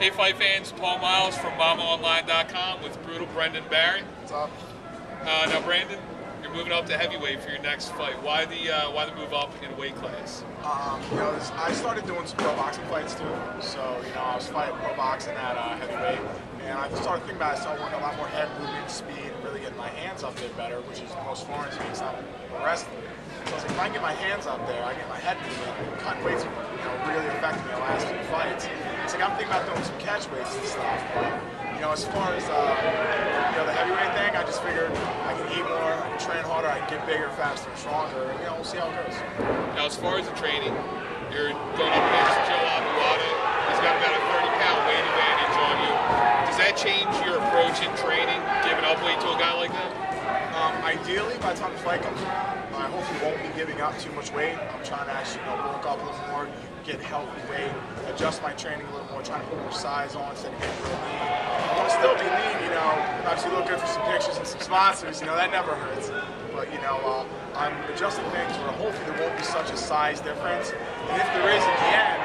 Hey Fight fans, Paul Miles from MamaOnline.com with Brutal Brendan Barrett. What's up? Now Brandon, you're moving up to heavyweight for your next fight. Why the move up in weight class? I started doing some pro boxing fights too. So, I was fighting pro boxing at heavyweight. And I started thinking about it, I started working a lot more head movement, speed, and really getting my hands up there better, which is the most foreign to me because I'm a wrestler. So I was like, if I can get my hands up there, I get my head movement, cutting weights really affected me the last few fights. It's like I'm thinking about doing some catch weights and stuff, but as far as the heavyweight thing, I just figured I can eat more, I can train harder, I can get bigger, faster, and stronger, and we'll see how it goes. Now, as far as the training, you're going up against Joe Abouata. He's got about a 30-pound weight advantage on you. Does that change your approach in training, giving up weight to a guy like that? Ideally, by the time the fight comes around, I hopefully won't be giving up too much weight. I'm trying to actually bulk up a little more, get healthy weight, adjust my training a little more, trying to put more size on instead of getting real lean. I want to still be lean, obviously look good for some pictures and some sponsors, that never hurts. But, I'm adjusting things where hopefully there won't be such a size difference. And if there is in the end,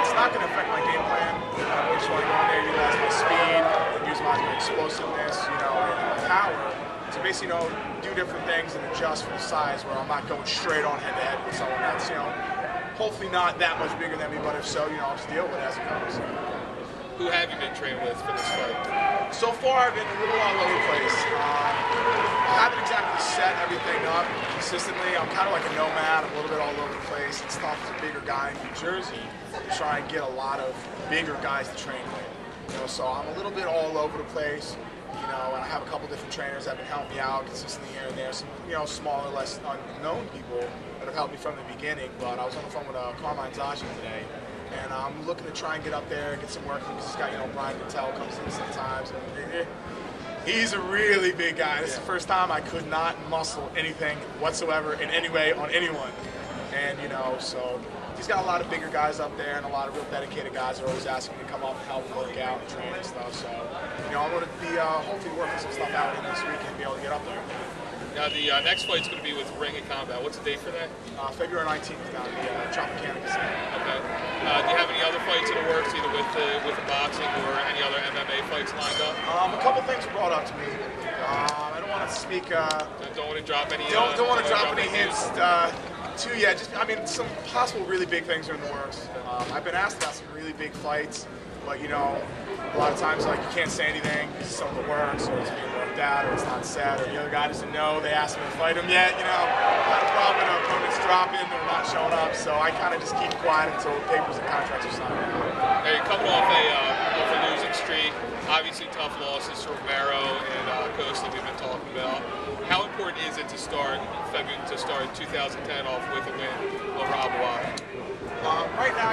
it's not going to affect my game plan. I just want to go in there, utilize my speed, use my explosiveness, and my power to basically, do different things and adjust for the size where I'm not going straight on head-to-head with someone that's, hopefully not that much bigger than me, but if so, I'll just deal with it as it comes. Who have you been training with for this fight? So far, I've been a little all over the place. I haven't exactly set everything up consistently. I'm kind of like a nomad. I'm a little bit all over the place. It's tough as a bigger guy in New Jersey to try and get a lot of bigger guys to train with. So I'm a little bit all over the place. And I have a couple different trainers that have been helping me out consistently here and there. Some, smaller, less unknown people that have helped me from the beginning. But I was on the phone with Carmine Zashi today. And I'm looking to try and get up there, get some work because this guy, Brian Patel comes in sometimes. And he's a really big guy. This is the first time I could not muscle anything whatsoever in any way on anyone. And, so he's got a lot of bigger guys up there and a lot of real dedicated guys are always asking me to come up and help work out and train and stuff. So, I'm going to be hopefully working some stuff out in this week and be able to get up there. Now, the next fight's going to be with Ring of Combat. What's the date for that? February 19th down at the Tropicana Casino. Okay. Do you have any other fights in the works, either with the boxing or any other MMA fights lined up? A couple things were brought up to me. I don't want to speak. Don't want to drop any. Don't want to drop any hints to you. Some possible really big things are in the works. I've been asked about some really big fights, but a lot of times you can't say anything because some of the works or it's being worked out or it's not set or the other guy doesn't know they asked him to fight him yet. Not a problem when opponents dropping or not showing up. So I kind of just keep quiet until papers and contracts are signed. Now you're coming off a losing streak. Obviously tough losses to Romero and Costa we've been talking about. How important is it to start 2010 off with a win over Abouata? Right now,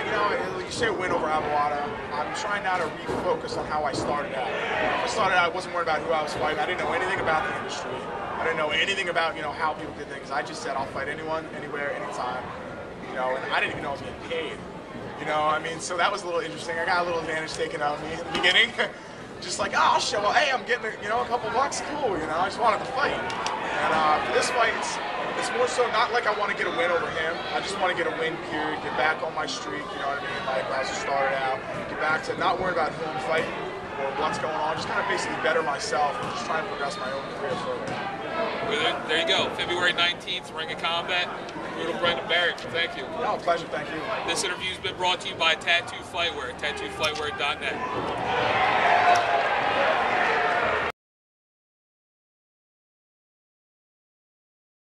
you say win over Abouata. I'm trying now to refocus on how I started out. When I started out, I wasn't worried about who I was fighting. I didn't know anything about the industry. I didn't know anything about how people did things. I just said I'll fight anyone, anywhere, anytime. And I didn't even know I was getting paid. So that was a little interesting. I got a little advantage taken out of me in the beginning. Just like, I'll show up. Hey, I'm getting a couple bucks. Cool. I just wanted to fight. And for this fight, it's more so not like I want to get a win over him. I just want to get a win, period, get back on my streak, like I just started out, get back to not worrying about who I'm fighting or what's going on, just kind of basically better myself and just try and progress my own career further. Well, there you go. February 19th, Ring of Combat. Brutal Brendan Barrett, thank you. No, pleasure, thank you. This interview's been brought to you by Tattoo Fightwear, tattoofightwear.net.